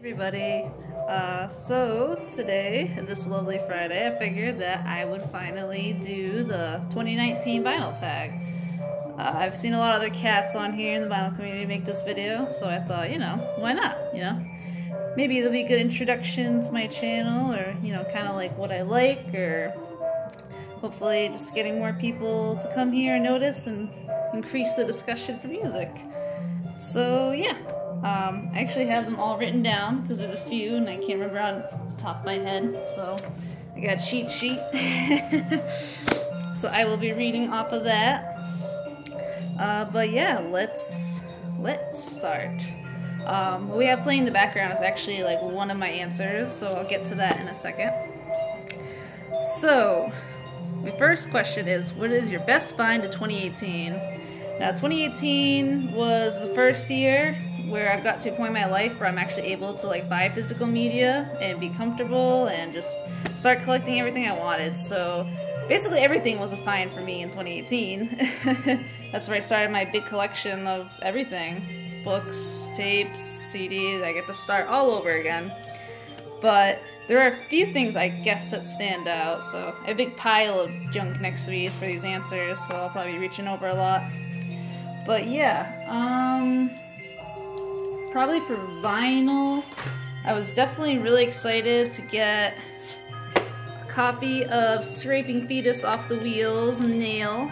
Everybody, so today, this lovely Friday, I figured that I would finally do the 2019 vinyl tag. I've seen a lot of other cats on here in the vinyl community make this video, so I thought, you know, why not, you know? Maybe it'll be a good introduction to my channel, or, you know, kind of like what I like, or hopefully just getting more people to come here and notice and increase the discussion for music. So, yeah. I actually have them all written down because there's a few and I can't remember on the top of my head, so I got a cheat sheet. So I will be reading off of that. But yeah, let's start. What we have playing in the background is actually like one of my answers, so I'll get to that in a second. So, my first question is, what is your best find of 2018? Now, 2018 was the first year where I've got to a point in my life where I'm actually able to like buy physical media and be comfortable and just start collecting everything I wanted. So basically everything was a find for me in 2018. That's where I started my big collection of everything. Books, tapes, CDs, I get to start all over again. But there are a few things I guess that stand out. So I have a big pile of junk next to me for these answers, so I'll probably be reaching over a lot. But yeah, probably for vinyl, I was definitely really excited to get a copy of Scraping Foetus Off the Wheels Nail.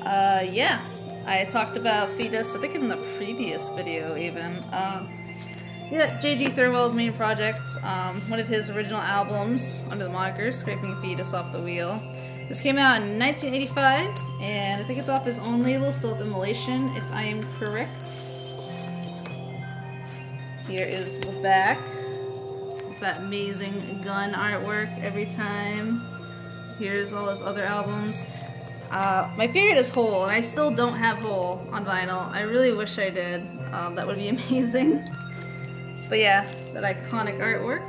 Yeah, I talked about Foetus, I think in the previous video even. Yeah, J.G. Thirlwell's main project, one of his original albums under the moniker Scraping Foetus Off the Wheel. This came out in 1985, and I think it's off his own label, Self-Immolation, if I am correct. Here is the back. It's that amazing gun artwork every time. Here's all his other albums. My favorite is Hole, and I still don't have Hole on vinyl. I really wish I did. That would be amazing. But yeah, that iconic artwork.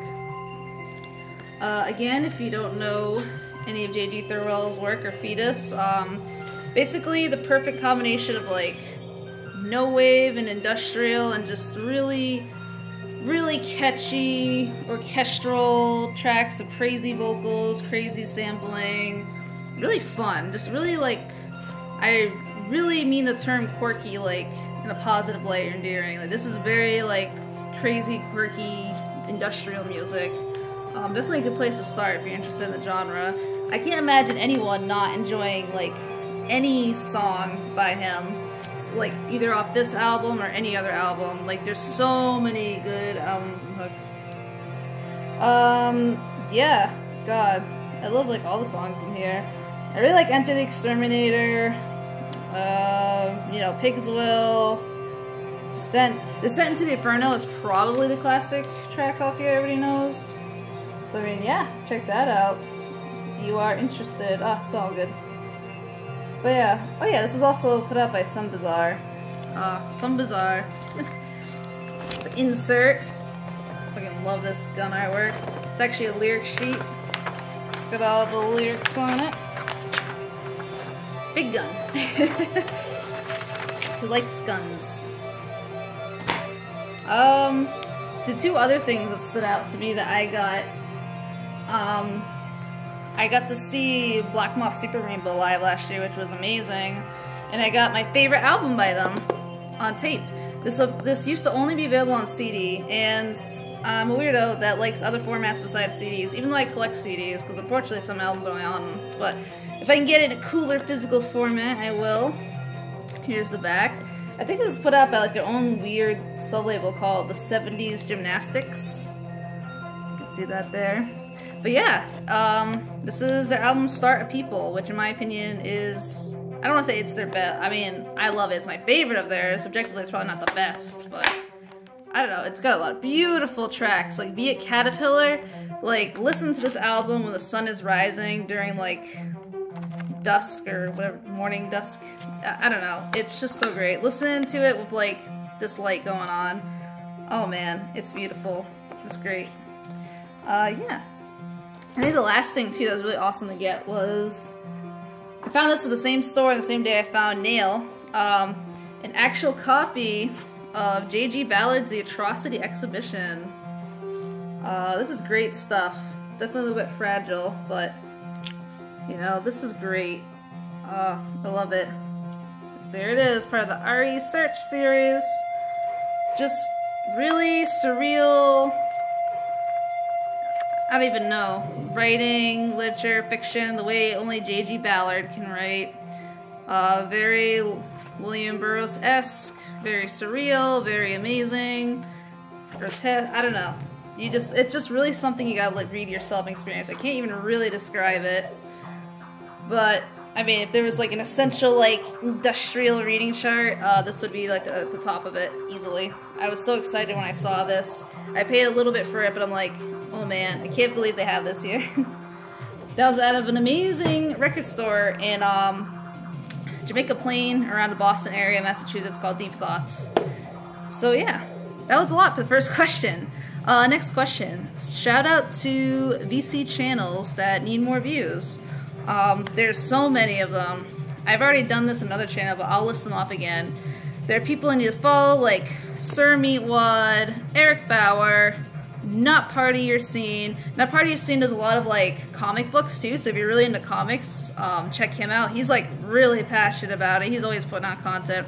Again, if you don't know any of J.G. Thirlwell's work or Foetus, basically the perfect combination of like no wave and industrial and just really catchy orchestral tracks of crazy vocals, crazy sampling, really fun, just really like, I really mean the term quirky like in a positive light or endearing. Like this is very like crazy, quirky, industrial music. Definitely a good place to start if you're interested in the genre. I can't imagine anyone not enjoying like any song by him, like either off this album or any other album. Like there's so many good albums and hooks. Yeah, God, I love like all the songs in here. I really like Enter the Exterminator, you know, Pig's Will, Descent into the Inferno is probably the classic track off here everybody knows. So I mean, yeah, check that out if you are interested. Ah, it's all good. But yeah, oh yeah, this was also put out by Some Bizarre. Some Bizarre. The insert. Fucking love this gun artwork. It's actually a lyric sheet. It's got all the lyrics on it. Big gun. He likes guns. The two other things that stood out to me that I got to see Moth Super Rainbow live last year, which was amazing, and I got my favorite album by them on tape. This used to only be available on CD, and I'm a weirdo that likes other formats besides CDs, even though I collect CDs, because unfortunately some albums are only on them. But if I can get it in a cooler physical format, I will. Here's the back. I think this is put out by like their own weird sub-label called the 70s Gymnastics. You can see that there. But yeah, this is their album Start a People, which in my opinion is, I don't want to say it's their best, I mean, I love it, it's my favorite of theirs. Subjectively, it's probably not the best, but I don't know, it's got a lot of beautiful tracks, like Be It Caterpillar, like listen to this album when the sun is rising during like dusk or whatever, morning dusk, I don't know, it's just so great. Listen to it with like this light going on, oh man, it's beautiful, it's great. Yeah. I think the last thing too that was really awesome to get was, I found this at the same store on the same day I found Nail, an actual copy of J.G. Ballard's The Atrocity Exhibition. This is great stuff. Definitely a little bit fragile, but, you know, this is great. I love it. There it is, part of the RE Search series. Just really surreal, I don't even know, writing, literature, fiction, the way only J.G. Ballard can write. Very William Burroughs-esque, very surreal, very amazing, grotesque, I don't know. It's just really something you gotta like read yourself and experience. I can't even really describe it. But, I mean, if there was like an essential like industrial reading chart, this would be like at the top of it, easily. I was so excited when I saw this. I paid a little bit for it, but I'm like, oh man, I can't believe they have this here. That was out of an amazing record store in Jamaica Plain, around the Boston area, Massachusetts, called Deep Thoughts. So yeah, that was a lot for the first question. Next question. Shout out to VC channels that need more views. There's so many of them. I've already done this in another channel, but I'll list them off again. There are people I need to follow, like Sir Meatwad, Eric Bauer, Not Part of Your Scene. Not Part of Your Scene does a lot of like comic books too, so if you're really into comics, check him out. He's like really passionate about it. He's always putting out content.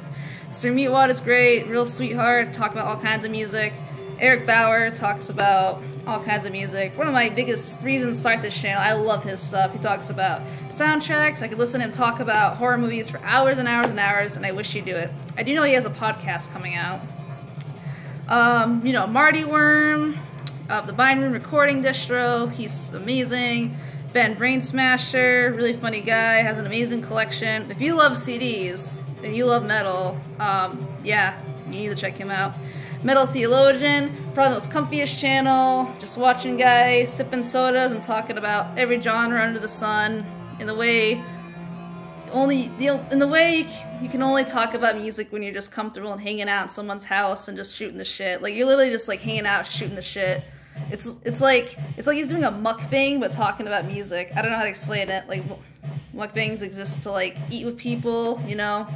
Sir Meatwad is great, real sweetheart, talk about all kinds of music. Eric Bauer talks about all kinds of music. One of my biggest reasons to start this channel, I love his stuff. He talks about soundtracks. I could listen to him talk about horror movies for hours and hours and hours, and I wish he'd do it. I do know he has a podcast coming out. You know, Marty Worm of the Bind Room Recording Distro. He's amazing. Ben Brain Smasher, really funny guy, has an amazing collection. If you love CDs and you love metal, yeah, you need to check him out. Metal Theologian, probably the most comfiest channel, just watching guys sipping sodas and talking about every genre under the sun in the way you can only talk about music when you're just comfortable and hanging out in someone's house and just shooting the shit. Like you're literally just like hanging out shooting the shit. It's like he's doing a mukbang but talking about music. I don't know how to explain it. Like mukbangs exist to like eat with people, you know.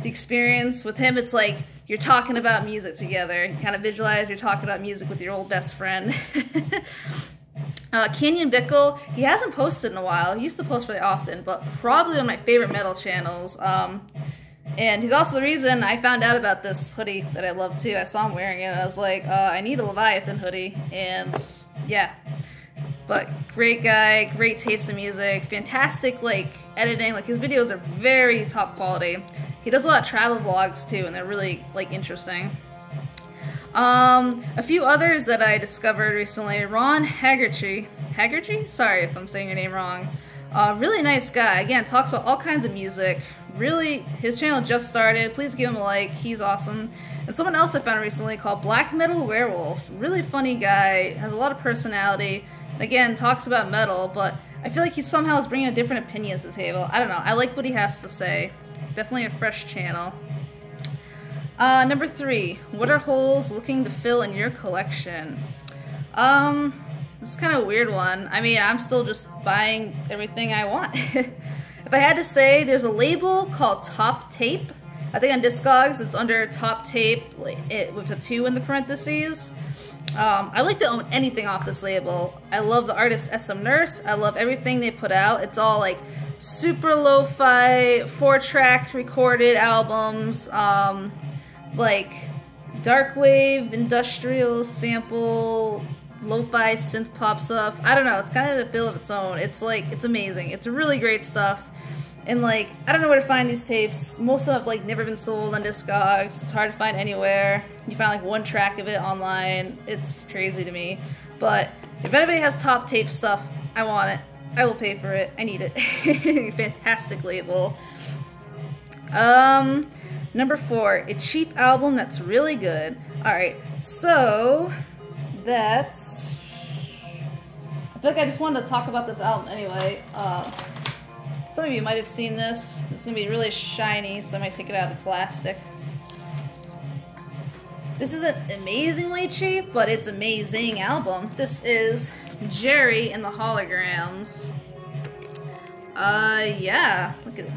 The experience with him, it's like you're talking about music together. You kind of visualize you're talking about music with your old best friend. Kanyon Bickel, he hasn't posted in a while. He used to post really often, but probably one of my favorite metal channels. And he's also the reason I found out about this hoodie that I love too. I saw him wearing it and I was like, I need a Leviathan hoodie. And yeah. But great guy, great taste in music, fantastic like editing. Like his videos are very top quality. He does a lot of travel vlogs too, and they're really like interesting. A few others that I discovered recently. Ron Haggerty. Haggerty? Sorry if I'm saying your name wrong. Really nice guy. Again, talks about all kinds of music. Really, his channel just started. Please give him a like. He's awesome. And someone else I found recently called Black Metal Werewolf. Really funny guy. Has a lot of personality. Again, talks about metal, but I feel like he somehow is bringing a different opinion to the table. I don't know. I like what he has to say. Definitely a fresh channel. Number 3. What are holes looking to fill in your collection? This is kind of a weird one. I mean, I'm still just buying everything I want. If I had to say, there's a label called Top Tape. I think on Discogs it's under Top Tape with a 2 in the parentheses. I like to own anything off this label. I love the artist SM Nurse. I love everything they put out. It's all like super lo-fi, 4-track recorded albums, like darkwave, industrial sample, lo-fi synth pop stuff. I don't know, it's kind of a feel of its own. It's like, it's amazing. It's really great stuff. And like, I don't know where to find these tapes. Most of them have like never been sold on Discogs. It's hard to find anywhere. You find like 1 track of it online. It's crazy to me. But if anybody has Top Tape stuff, I want it. I will pay for it. I need it. Fantastic label. Number 4, a cheap album that's really good. Alright, so that's... I feel like I just wanted to talk about this album anyway. Some of you might have seen this. This is going to be really shiny, so I might take it out of the plastic. This isn't amazingly cheap, but it's an amazing album. This is Gerry and the Holograms. Yeah, look at it.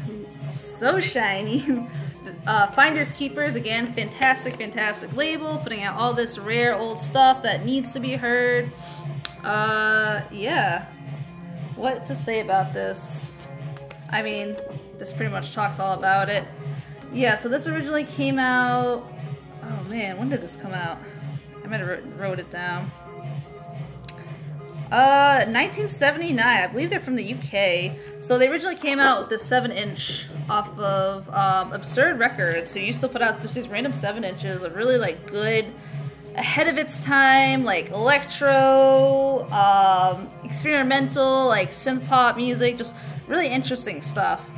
So shiny. Finders Keepers, again, fantastic, fantastic label, putting out all this rare old stuff that needs to be heard. Yeah. What to say about this? I mean, this pretty much talks all about it. Yeah, so this originally came out... Oh man, when did this come out? I might have wrote it down. 1979. I believe they're from the UK. So they originally came out with this 7-inch off of Absurd Records, who used to put out just these random 7-inches of really like good, ahead of its time, like electro, experimental, like synth pop music, just really interesting stuff.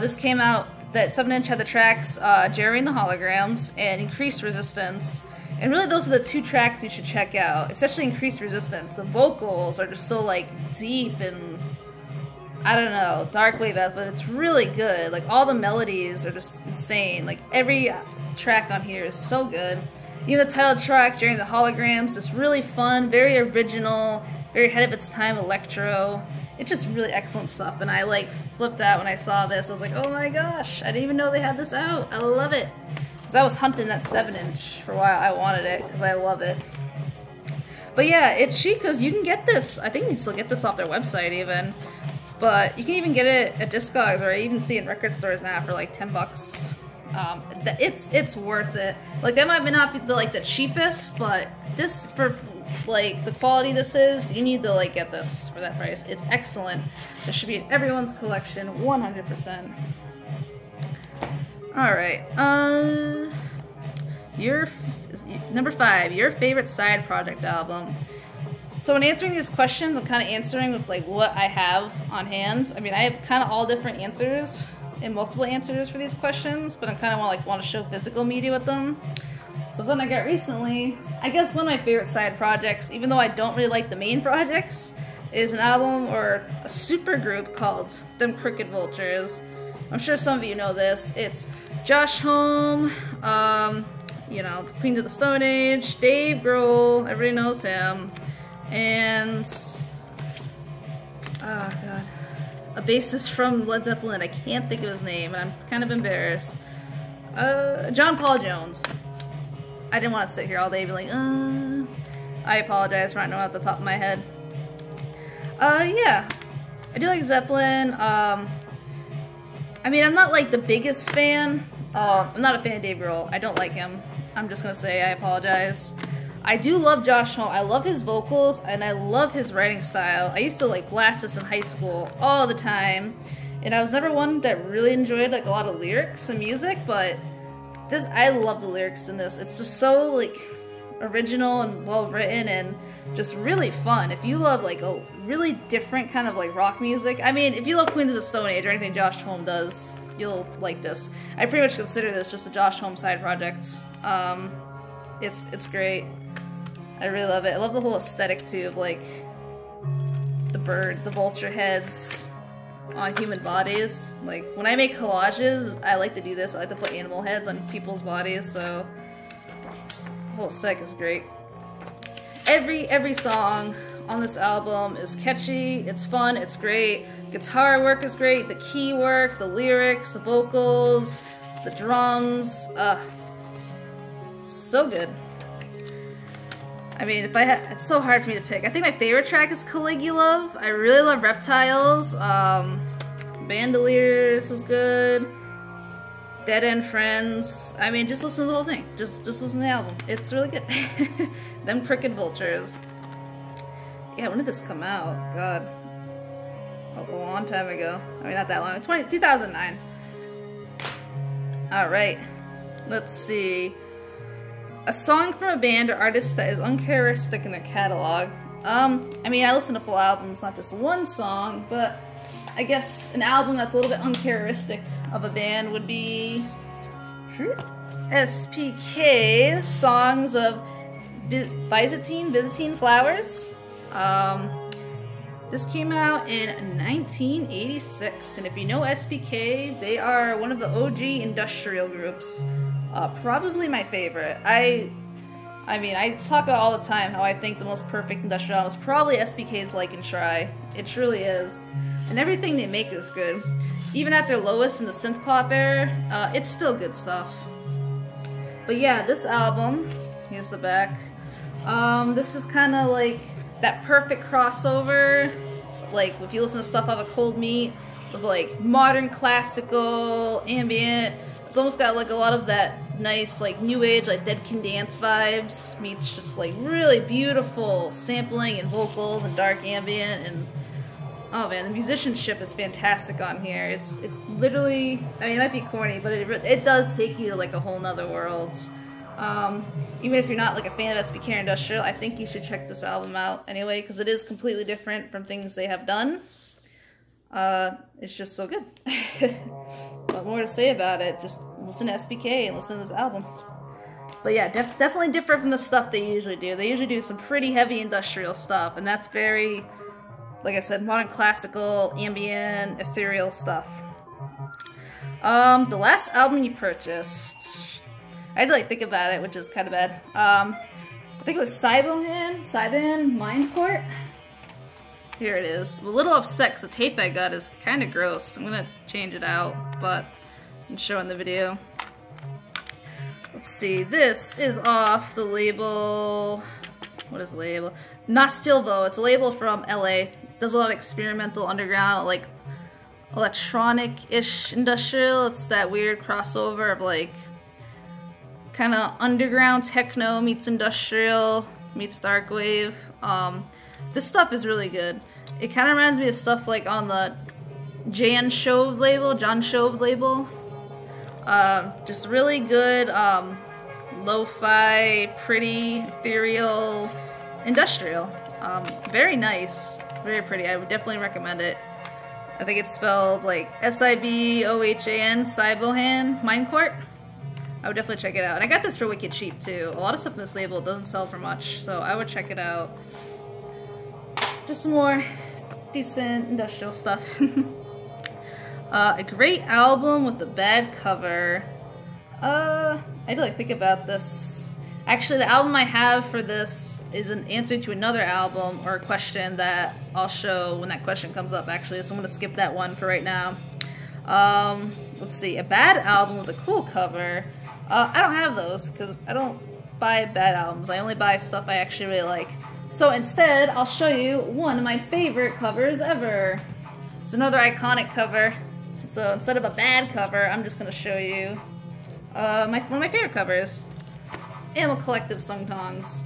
This came out, that 7-inch had the tracks Gerry and the Holograms and Increased Resistance. And really those are the two tracks you should check out, especially Increased Resistance. The vocals are just so like deep and, I don't know, dark wave, but it's really good. Like all the melodies are just insane. Like every track on here is so good. Even the title track, Gerry and the Holograms, just really fun, very original, very ahead of its time electro. It's just really excellent stuff, and I like flipped out when I saw this. I was like, oh my gosh, I didn't even know they had this out. I love it. Because I was hunting that 7-inch for a while. I wanted it because I love it. But yeah, it's cheap because you can get this. I think you can still get this off their website even. But you can even get it at Discogs, or I even see it in record stores now for like 10 bucks. It's worth it. Like that might not be the cheapest, but this, for like the quality this is, you need to like get this for that price. It's excellent. This should be in everyone's collection, 100%. All right. Your number 5, your favorite side project album. So when answering these questions, I'm kind of answering with like what I have on hand. I mean, I have kind of all different answers and multiple answers for these questions, but I kind of want to show physical media with them. So something I got recently, I guess one of my favorite side projects, even though I don't really like the main projects, is an album or a super group called Them Crooked Vultures. I'm sure some of you know this. It's Josh Homme, you know, the Queens of the Stone Age, Dave Grohl, everybody knows him, and oh god, a bassist from Led Zeppelin. I can't think of his name, and I'm kind of embarrassed. John Paul Jones. I didn't want to sit here all day and be like, I apologize for not knowing off the top of my head. Yeah, I do like Zeppelin. I mean, I'm not like the biggest fan. I'm not a fan of Dave Grohl. I don't like him. I'm just gonna say I apologize. I do love Josh Homme. I love his vocals and I love his writing style. I used to like blast this in high school all the time, and I was never one that really enjoyed like a lot of lyrics and music, but this, I love the lyrics in this. It's just so like original and well written and just really fun. If you love like a really different kind of like rock music, I mean, if you love Queens of the Stone Age or anything Josh Homme does, you'll like this. I pretty much consider this just a Josh Homme side project. It's great. I really love it. I love the whole aesthetic too of like the bird, the vulture heads on human bodies. Like when I make collages, I like to do this. I like to put animal heads on people's bodies, so the whole aesthetic is great. Every song on this album is catchy, it's fun, it's great. Guitar work is great, the key work, the lyrics, the vocals, the drums, so good. I mean, if I had, it's so hard for me to pick. I think my favorite track is Caligula. I really love Reptiles. Bandoliers is good. Dead End Friends. I mean, just listen to the whole thing. Just listen to the album. It's really good. Them Crooked Vultures. Yeah, when did this come out? God. A long time ago. I mean, not that long. 2009. Alright. Let's see. A song from a band or artist that is uncharacteristic in their catalog. I mean, I listen to full albums, not just one song, but I guess an album that's a little bit uncharacteristic of a band would be SPK's Songs of Byzantine Flowers. This came out in 1986, and if you know SPK, they are one of the OG industrial groups. Probably my favorite. I mean, I talk about all the time how I think the most perfect industrial album is probably SPK's Like and Try. It truly is. And everything they make is good. even at their lowest in the synth pop era, it's still good stuff. But yeah, this album, here's the back. This is kind of like that perfect crossover, like if you listen to stuff off of Cold Meat, with like modern classical, ambient. It's almost got like a lot of that nice like new age, like Dead Can Dance vibes, meets just like really beautiful sampling and vocals and dark ambient, and oh man, the musicianship is fantastic on here. It literally, I mean, it might be corny, but it does take you to like a whole nother world. Even if you're not like a fan of SBK or Industrial, I think you should check this album out anyway, because it is completely different from things they have done. It's just so good. What more to say about it? Just listen to SBK and listen to this album. But yeah, definitely different from the stuff they usually do. They usually do some pretty heavy industrial stuff, and that's very, like I said, modern classical, ambient, ethereal stuff. The last album you purchased, I had to like think about it, which is kind of bad. I think it was Siobhan Mind Court. Here it is. I'm a little upset because the tape I got is kind of gross. I'm gonna change it out, but I'm showing the video. Let's see. This is off the label. What is the label? Nostilvo. It's a label from LA. Does a lot of experimental underground, like electronic-ish industrial. It's that weird crossover of like kind of underground techno meets industrial meets darkwave. This stuff is really good. It kind of reminds me of stuff like on the John Shove label. Just really good lo-fi, pretty, ethereal, industrial. Very nice, very pretty. I would definitely recommend it. I think it's spelled like S-I-B-O-H-A-N, Siobhan Mind Court. I would definitely check it out. And I got this for wicked cheap too. A lot of stuff in this label doesn't sell for much, so I would check it out. Just some more decent industrial stuff. A great album with a bad cover. I had to like think about this. Actually, the album I have for this is an answer to another album or a question that I'll show when that question comes up, actually, so I'm going to skip that one for right now. Let's see, a bad album with a cool cover. I don't have those because I don't buy bad albums. I only buy stuff I actually really like. So instead, I'll show you one of my favorite covers ever. It's another iconic cover. So instead of a bad cover, I'm just going to show you one of my favorite covers. Animal Collective Sung Tongs.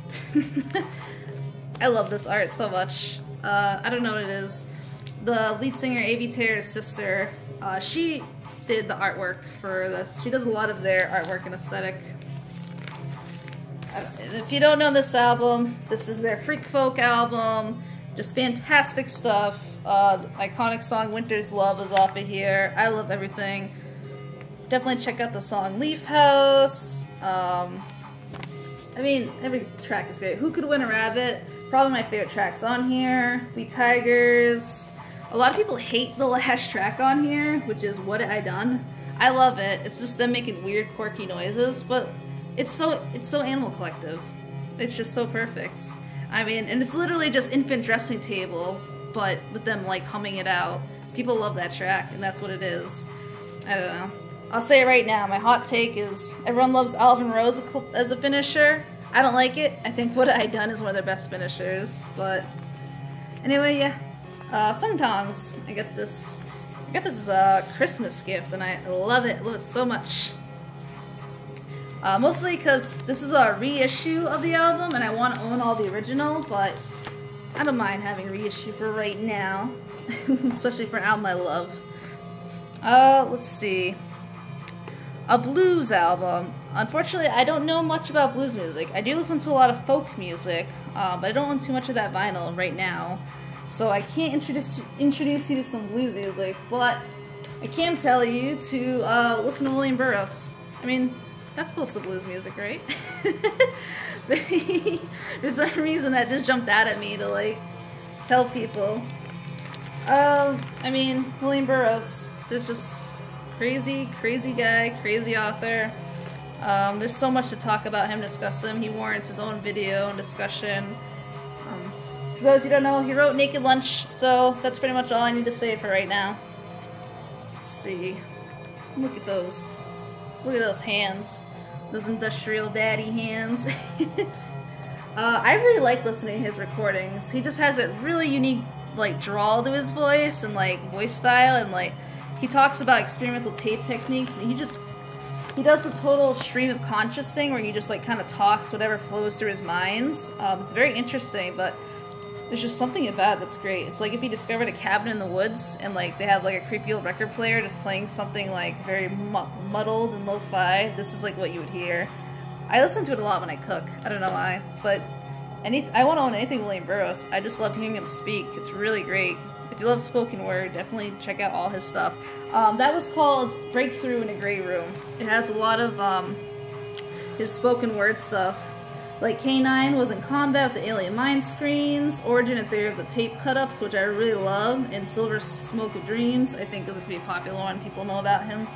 I love this art so much. I don't know what it is. The lead singer, A.V. Taylor's sister, she did the artwork for this. She does a lot of their artwork and aesthetic. If you don't know this album, this is their Freak Folk album. Just fantastic stuff. Iconic song Winter's Love is off of here. I love everything. Definitely check out the song Leaf House. I mean, every track is great. Who Could Win a Rabbit? Probably my favorite tracks on here. We Tigers. A lot of people hate the last track on here, which is What I Done. I love it. It's just them making weird, quirky noises, but it's so Animal Collective. It's just so perfect. I mean, and it's literally just infant dressing table, but with them like humming it out. People love that track, and that's what it is. I don't know. I'll say it right now. My hot take is everyone loves Alvin Rose as a finisher. I don't like it. I think What I Done is one of their best finishers. But anyway, yeah. Sung Tongs. I got this as a Christmas gift, and I love it. I love it so much. Mostly because this is a reissue of the album, and I want to own all the original, but I don't mind having a reissue for right now. Especially for an album I love. Let's see. A blues album. Unfortunately, I don't know much about blues music. I do listen to a lot of folk music, but I don't own too much of that vinyl right now. So I can't introduce you to some blues music, but I can tell you to listen to William Burroughs. I mean, that's close to blues music, right? For some reason that just jumped out at me to like tell people. I mean, William Burroughs, there's just crazy guy, crazy author. There's so much to talk about him, discuss him. He warrants his own video and discussion. For those who don't know, he wrote Naked Lunch, so that's pretty much all I need to say for right now. Let's see. Look at those. Look at those hands. Those industrial daddy hands. I really like listening to his recordings. He just has a really unique, like, drawl to his voice and, like, voice style, and, like, he talks about experimental tape techniques, and he does the total stream of conscious thing where he just, like, kind of talks whatever flows through his mind. It's very interesting, but there's just something about it that's great. It's like if he discovered a cabin in the woods and, like, they have, like, a creepy old record player just playing something, like, very muddled and lo-fi. This is, like, what you would hear. I listen to it a lot when I cook. I don't know why, but I want to own anything William Burroughs. I just love hearing him speak. It's really great. If you love spoken word, definitely check out all his stuff. That was called Breakthrough in a Grey Room. It has a lot of his spoken word stuff. Like K9 was in combat with the alien mind screens, Origin and Theory of the Tape cut-ups, which I really love, and Silver Smoke of Dreams, I think is a pretty popular one. People know about him.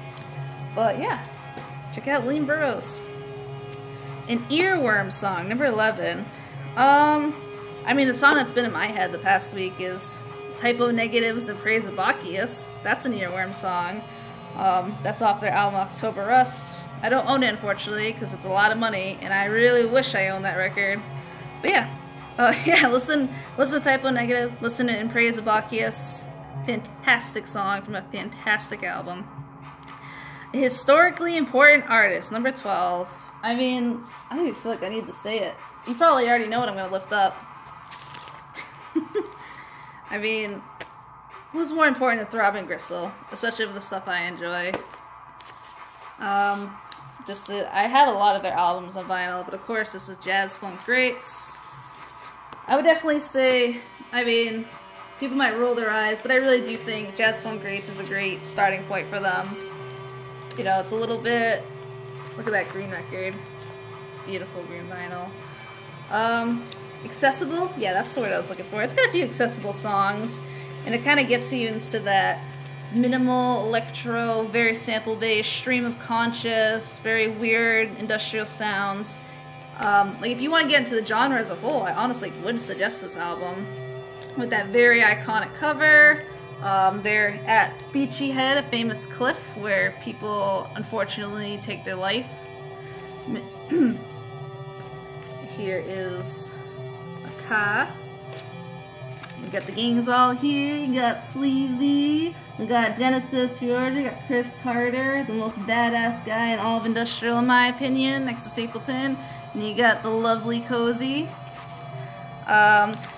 But yeah, check out William Burroughs. An Earworm song, number 11. I mean, the song that's been in my head the past week is Typo Negatives and Praise of Bacchus. That's an Earworm song. That's off their album October Rust. I don't own it, unfortunately, because it's a lot of money, and I really wish I owned that record. But yeah, yeah, listen to Typo Negative, listen to In Praise of Bacchus. Fantastic song from a fantastic album. A historically important artist, number 12. I mean, I don't even feel like I need to say it. You probably already know what I'm going to lift up. I mean, who's more important than Throbbing Gristle? Especially with the stuff I enjoy. I have a lot of their albums on vinyl, but of course this is Jazz Funk Greats. I would definitely say, I mean, people might roll their eyes, but I really do think Jazz Funk Greats is a great starting point for them. You know, it's a little bit, look at that green record. Beautiful green vinyl. Accessible? Yeah, that's the word I was looking for. It's got a few accessible songs, and it kind of gets you into that minimal, electro, very sample-based, stream of conscious, very weird industrial sounds. Like, if you want to get into the genre as a whole, I honestly would suggest this album. With that very iconic cover, they're at Beachy Head, a famous cliff where people unfortunately take their life. Here is a car. You got the gangs all here. You got Sleazy. We got Genesis Fjord. You got Chris Carter, the most badass guy in all of industrial, in my opinion, next to Stapleton. And you got the lovely Cozy.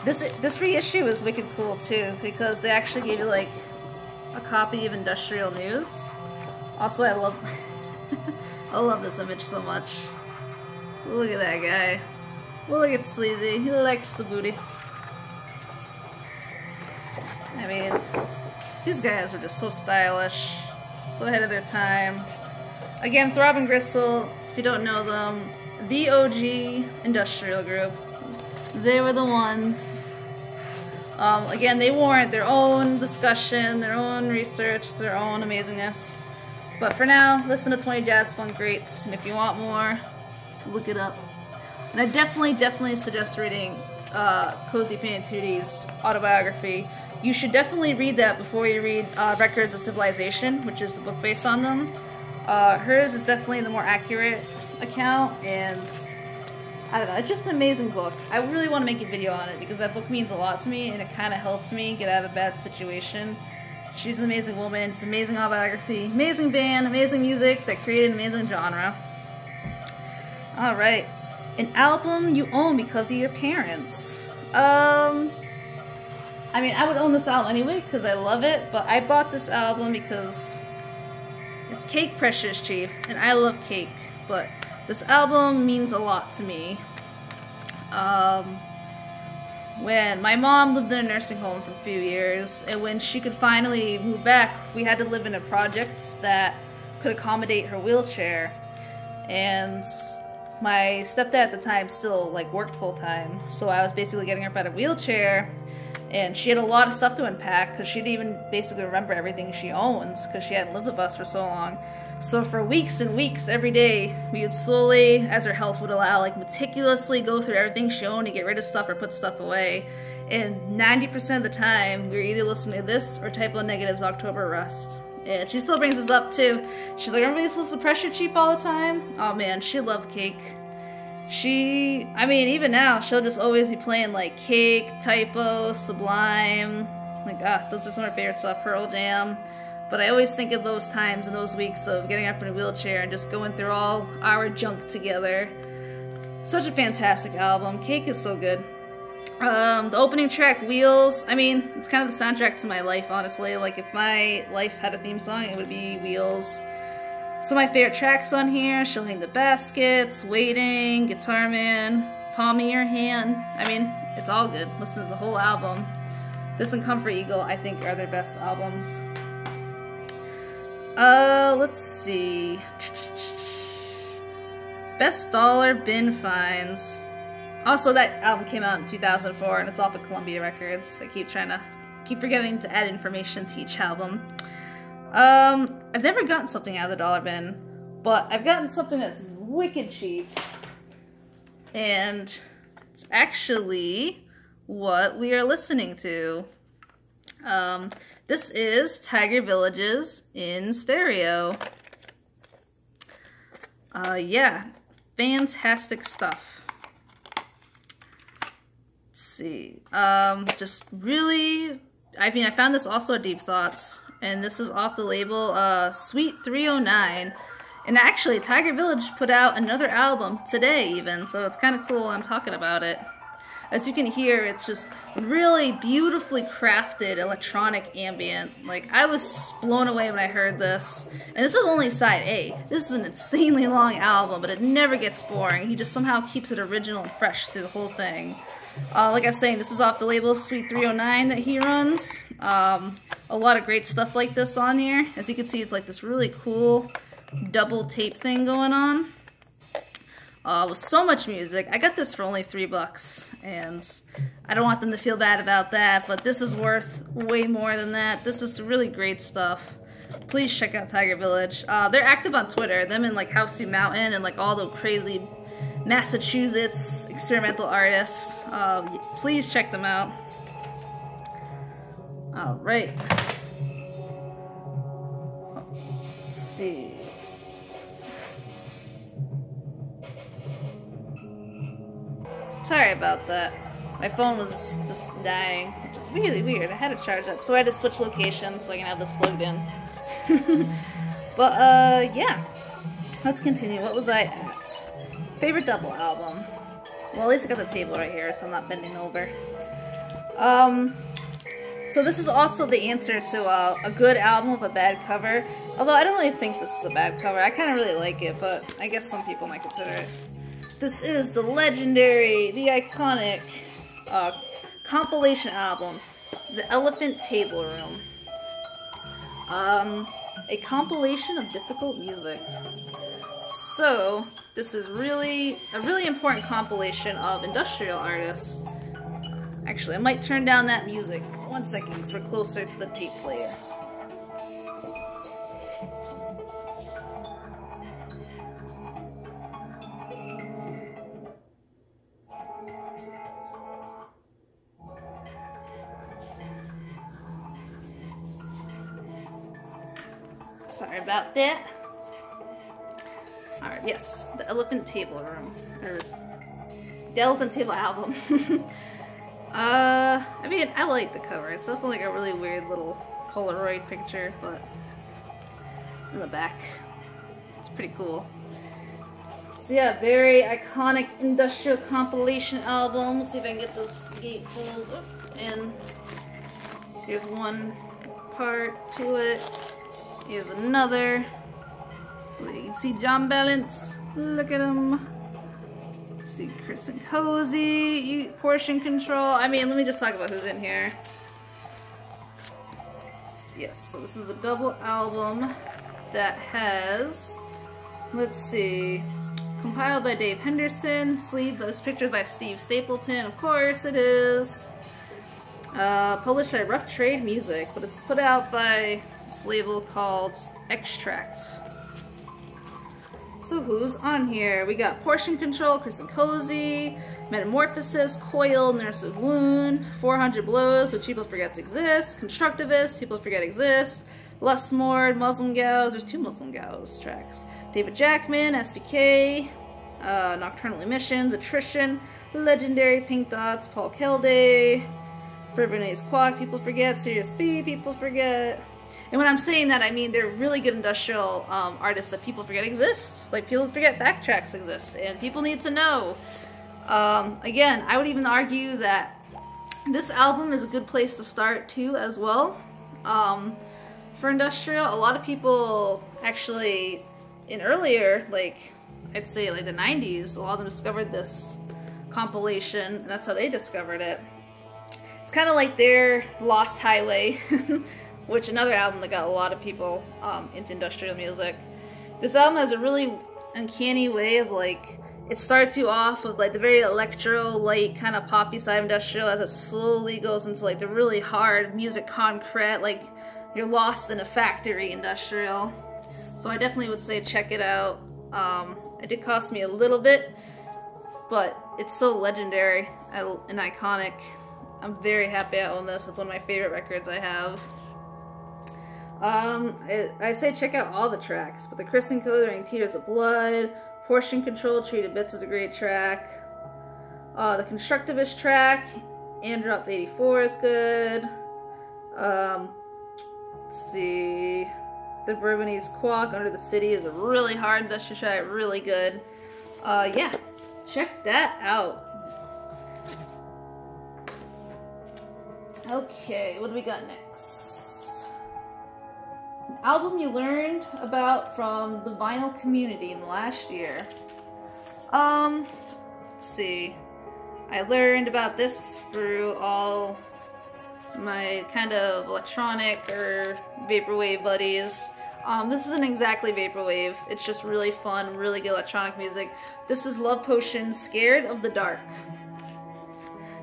This reissue is wicked cool too, because they actually gave you like a copy of Industrial News. Also, I love this image so much. Look at that guy. Look at Sleazy. He likes the booty. I mean, these guys were just so stylish, so ahead of their time. Again, Throbbing Gristle, if you don't know them, the OG industrial group. They were the ones. Again, they warrant their own discussion, their own research, their own amazingness. But for now, listen to 20 Jazz Funk Greats, and if you want more, look it up. And I definitely suggest reading Cozy Panettieri's autobiography. You should definitely read that before you read Records of Civilization, which is the book based on them. Hers is definitely the more accurate account, and I don't know, it's just an amazing book. I really want to make a video on it because that book means a lot to me, and it kind of helps me get out of a bad situation. She's an amazing woman, it's an amazing autobiography, amazing band, amazing music that created an amazing genre. Alright, an album you own because of your parents. I mean, I would own this album anyway because I love it, but I bought this album because it's Cake Precious Chief, and I love cake, but this album means a lot to me. When my mom lived in a nursing home for a few years, and when she could finally move back, we had to live in a project that could accommodate her wheelchair. And my stepdad at the time still like worked full-time, so I was basically getting her out of a wheelchair, and she had a lot of stuff to unpack because she didn't even basically remember everything she owns because she hadn't lived with us for so long. So for weeks and weeks, every day, we would slowly, as her health would allow, like meticulously go through everything she owned to get rid of stuff or put stuff away. And 90% of the time, we were either listening to this or Typo Negative's October Rust. And she still brings us up too. She's like, everybody listens to Pressure Cheap all the time. Oh man, she loved Cake. I mean, even now, she'll just always be playing like Cake, Typo, Sublime. Like, those are some of my favorite stuff, Pearl Jam. But I always think of those times and those weeks of getting up in a wheelchair and just going through all our junk together. Such a fantastic album. Cake is so good. The opening track, Wheels, I mean, it's kind of the soundtrack to my life, honestly. Like, if my life had a theme song, it would be Wheels. Some of my favorite tracks on here, She'll Hang the Baskets, Waiting, Guitar Man, Palm of Your Hand. I mean, it's all good. Listen to the whole album. This and Comfort Eagle, I think, are their best albums. Let's see. Best Dollar Bin Finds. Also, that album came out in 2004, and it's off of Columbia Records. I keep forgetting to add information to each album. I've never gotten something out of the dollar bin, but I've gotten something that's wicked cheap. And it's actually what we are listening to. This is Tiger Villages in stereo. Yeah, fantastic stuff. See, just really, I mean, I found this also at Deep Thoughts, and this is off the label Sweet 309, and actually Tiger Village put out another album today even, so it's kind of cool I'm talking about it. As you can hear, it's just really beautifully crafted electronic ambient. Like, I was blown away when I heard this, and this is only side A. This is an insanely long album, but it never gets boring. He just somehow keeps it original and fresh through the whole thing. Like I was saying, this is off the label Sweet 309 that he runs. A lot of great stuff like this on here. As you can see, it's like this really cool double tape thing going on. With so much music. I got this for only $3, and I don't want them to feel bad about that, but this is worth way more than that. This is really great stuff. Please check out Tiger Village. They're active on Twitter. Them and like Housey Mountain and like all the crazy Massachusetts experimental artists. Please check them out. Alright. Let's see. Sorry about that. My phone was just dying, which is really weird. I had to charge up, so I had to switch locations so I can have this plugged in. But, yeah. Let's continue. What was I at? Favorite double album. Well, at least I got the table right here, so I'm not bending over. So this is also the answer to a good album with a bad cover. Although I don't really think this is a bad cover. I kind of really like it, but I guess some people might consider it. This is the legendary, the iconic compilation album, The Elephant Table Room. A compilation of difficult music. So, this is really a really important compilation of industrial artists. Actually, I might turn down that music. 1 second, so we're closer to the tape player. Sorry about that. Alright, yes, The Elephant Table Room. Or, The Elephant Table Album. I mean, I like the cover. It's definitely like a really weird little Polaroid picture, but in the back, it's pretty cool. So yeah, very iconic industrial compilation album. Let's see if I can get this gatefold. And here's one part to it. Here's another. You can see John Balance. Look at him. See Chris and Cozy, portion control. I mean, let me just talk about who's in here. Yes, so this is a double album that has, let's see, compiled by Dave Henderson, sleeve, this picture by Steve Stapleton, of course it is. Published by Rough Trade Music, but it's put out by this label called Extracts. So who's on here? We got Portion Control, Chris and Cozy, Metamorphosis, Coil, Nurse of Wound, 400 Blows, which people forget exists, Constructivist, people forget exists, Lustmord, Muslim Gauze, there's 2 Muslim Gauze tracks. David Jackman, SBK, Nocturnal Emissions, Attrition, Legendary Pink Dots, Paul Kelday, Bourbonnais Quack, people forget, Sirius B, people forget. And when I'm saying that, I mean they're really good industrial artists that people forget exist. Like, people forget Backtracks exist, and people need to know. Again, I would even argue that this album is a good place to start too, as well. For industrial, a lot of people actually, in earlier, like, I'd say like the 90s, a lot of them discovered this compilation, and that's how they discovered it. It's kind of like their Lost Highway, which another album that got a lot of people into industrial music. This album has a really uncanny way of, like, it starts you off with like the very electro, light, kind of poppy side of industrial as it slowly goes into like the really hard music concrete, like you're lost in a factory industrial. So I definitely would say check it out. It did cost me a little bit, but it's so legendary and iconic. I'm very happy I own this. It's one of my favorite records I have. I say check out all the tracks, but the Christen Code, Rain Tears of Blood, Portion Control, Treated Bits is a great track. The Constructivist track, Androp 84 is good. Let's see. The Bourbonnais Quack, Under the City is a really hard industrial track, really good. Yeah, check that out. Okay, what do we got next? An album you learned about from the vinyl community in the last year. Let's see. I learned about this through all my kind of electronic or vaporwave buddies. This isn't exactly vaporwave, it's just really fun, really good electronic music. This is Love Potion, Scared of the Dark.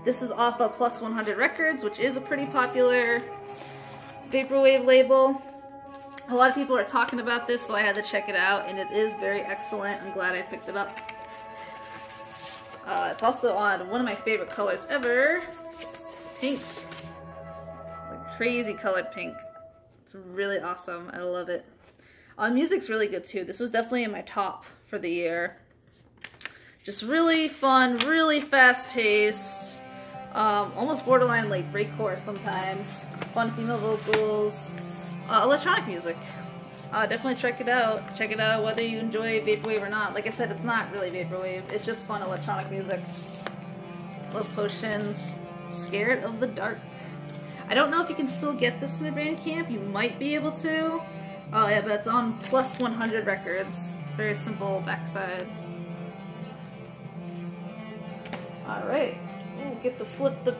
This is off of Plus 100 Records, which is a pretty popular vaporwave label. A lot of people are talking about this, so I had to check it out, and it is very excellent. I'm glad I picked it up. It's also on one of my favorite colors ever, pink. Like crazy colored pink. It's really awesome. I love it. Music's really good too. This was definitely in my top for the year. Just really fun, really fast-paced. Almost borderline like breakcore sometimes. Fun female vocals. Electronic music. Definitely check it out. Check it out whether you enjoy vaporwave or not. Like I said, it's not really vaporwave. It's just fun electronic music. Love Potions, Scared of the Dark. I don't know if you can still get this in a Bandcamp. You might be able to. Oh yeah, but it's on Plus 100 Records. Very simple backside. Alright. Get to flip the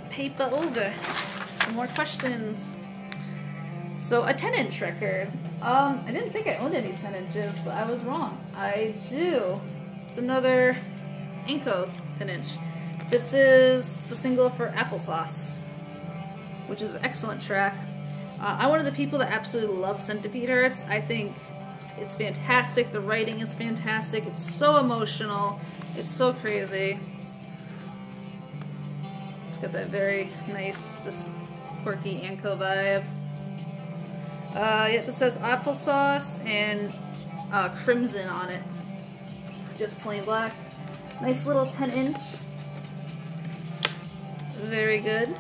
paper over. Some more questions. So, a 10-inch record. I didn't think I owned any 10 inches, but I was wrong. I do. It's another Inco 10-inch. This is the single for Applesauce, which is an excellent track. I'm one of the people that absolutely love Centipede Hurts. I think it's fantastic. The writing is fantastic. It's so emotional. It's so crazy. It's got that very nice, just quirky Anko vibe. Yeah, this says Applesauce and Crimson on it. Just plain black. Nice little 10-inch. Very good.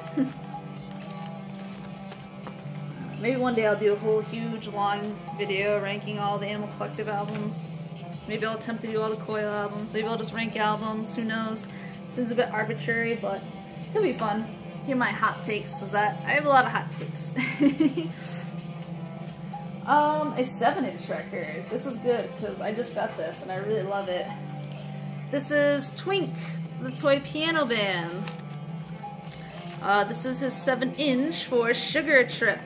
Maybe one day I'll do a whole huge long video ranking all the Animal Collective albums. Maybe I'll attempt to do all the Coil albums. Maybe I'll just rank albums, who knows. Seems a bit arbitrary, but it'll be fun. Hear my hot takes, is that I have a lot of hot takes. A 7-inch record. This is good because I just got this and I really love it. This is Twink, the Toy Piano Band. This is his 7-inch for Sugar Trip.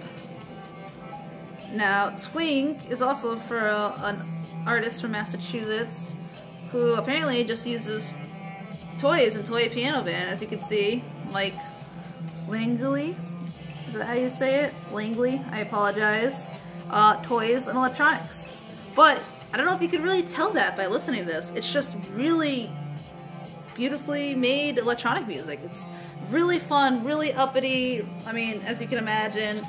Now, Twink is also for an artist from Massachusetts who apparently just uses toys and toy piano band, as you can see, like Langley. Is that how you say it? Langley, I apologize. Toys and electronics. But I don't know if you could really tell that by listening to this. It's just really beautifully made electronic music. It's really fun, really uppity. I mean, as you can imagine,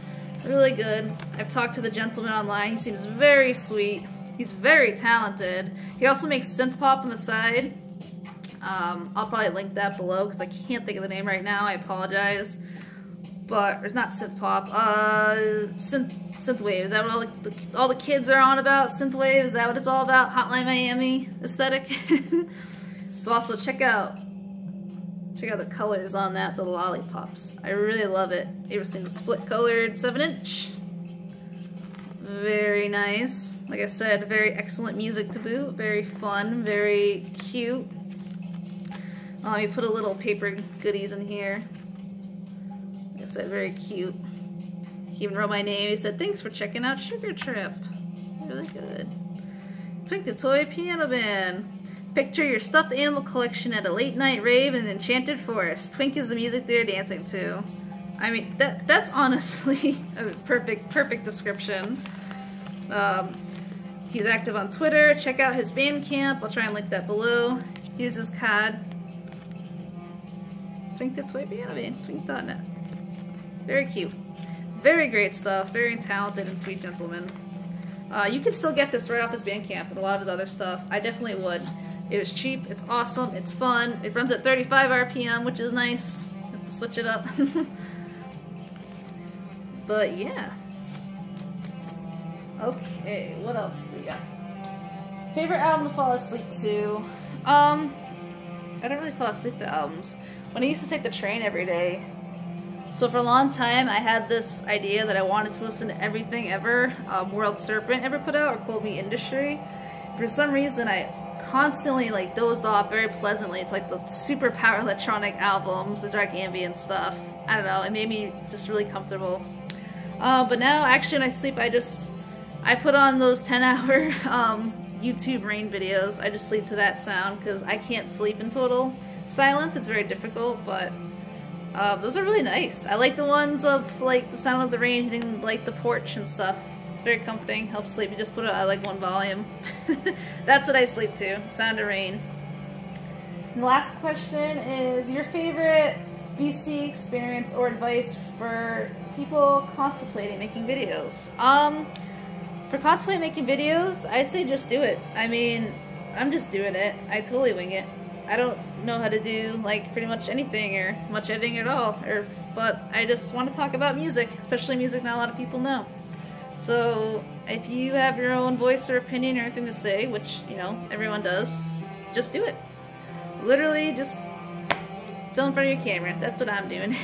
Really good. I've talked to the gentleman online. He seems very sweet. He's very talented. He also makes synth pop on the side. I'll probably link that below because I can't think of the name right now. I apologize. But it's not synth pop. Synthwave. Is that what all the kids are on about? Synthwave. Is that what it's all about? Hotline Miami aesthetic. But also check out the colors on that, the lollipops. I really love it. You ever seen the split colored 7-inch? Very nice. Like I said, very excellent music to boot. Very fun, very cute. Let me put a little paper goodies in here. Like I said, very cute. He even wrote my name. He said, thanks for checking out Sugar Trip. Really good. Twink the Toy Piano Band. Picture your stuffed animal collection at a late night rave in an enchanted forest. Twink is the music they're dancing to. I mean, that's honestly a perfect description. He's active on Twitter. Check out his Bandcamp. I'll try and link that below. Here's his COD. Twink the Toy Piano Band. Twink.net. Very cute. Very great stuff. Very talented and sweet gentleman. You can still get this right off his Bandcamp and a lot of his other stuff. I definitely would. It was cheap, it's awesome, it's fun. It runs at 35 RPM, which is nice. Have to switch it up. But yeah. Okay, what else do we got? Favorite album to fall asleep to? I don't really fall asleep to albums. When I used to take the train every day. So for a long time, I had this idea that I wanted to listen to everything ever World Serpent ever put out, or Cold Meat Industry. For some reason, I constantly like dozed off very pleasantly. It's like the super power electronic albums, the dark ambient stuff. I don't know, it made me just really comfortable. But now actually when I sleep, I put on those 10-hour YouTube rain videos. I just sleep to that sound because I can't sleep in total silence. It's very difficult, but those are really nice. I like the ones of like the sound of the rain hitting like the porch and stuff. It's very comforting, helps sleep. You just put it at like one volume. That's what I sleep to, sound of rain. And the last question is your favorite VC experience or advice for people contemplating making videos. For contemplating making videos, I'd say just do it. I mean, I'm just doing it. I totally wing it. I don't know how to do like pretty much anything or much editing at all, but I just want to talk about music, especially music not a lot of people know. So if you have your own voice or opinion or anything to say, which, you know, everyone does, just do it. Literally just film in front of your camera. That's what I'm doing.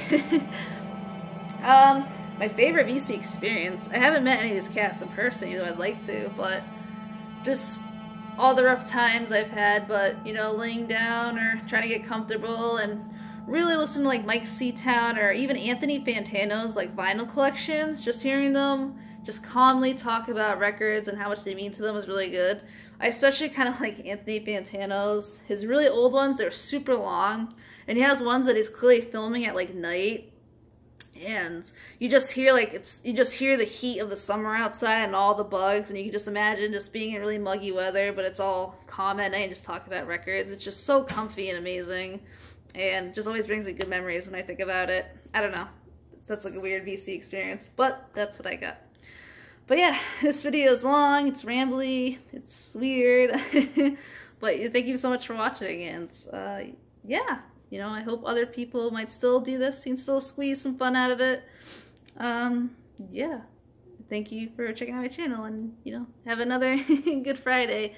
My favorite VC experience, I haven't met any of these cats in person, even though I'd like to, but just all the rough times I've had, but, you know, laying down or trying to get comfortable and really listen to like Mike Seatown or even Anthony Fantano's like vinyl collections, just hearing them just calmly talk about records and how much they mean to them is really good. I especially kind of like Anthony Fantano's. His really old ones, they're super long, and he has ones that he's clearly filming at like night, and you just hear like you just hear the heat of the summer outside and all the bugs, and you can just imagine just being in really muggy weather, but it's all calm at night and just talking about records. It's just so comfy and amazing, and just always brings me good memories when I think about it. I don't know, that's like a weird VC experience, but that's what I got. But yeah, this video is long, it's rambly, it's weird, but thank you so much for watching, and yeah, you know, I hope other people might still do this, you can still squeeze some fun out of it. Yeah, thank you for checking out my channel, and, you know, have another good Friday.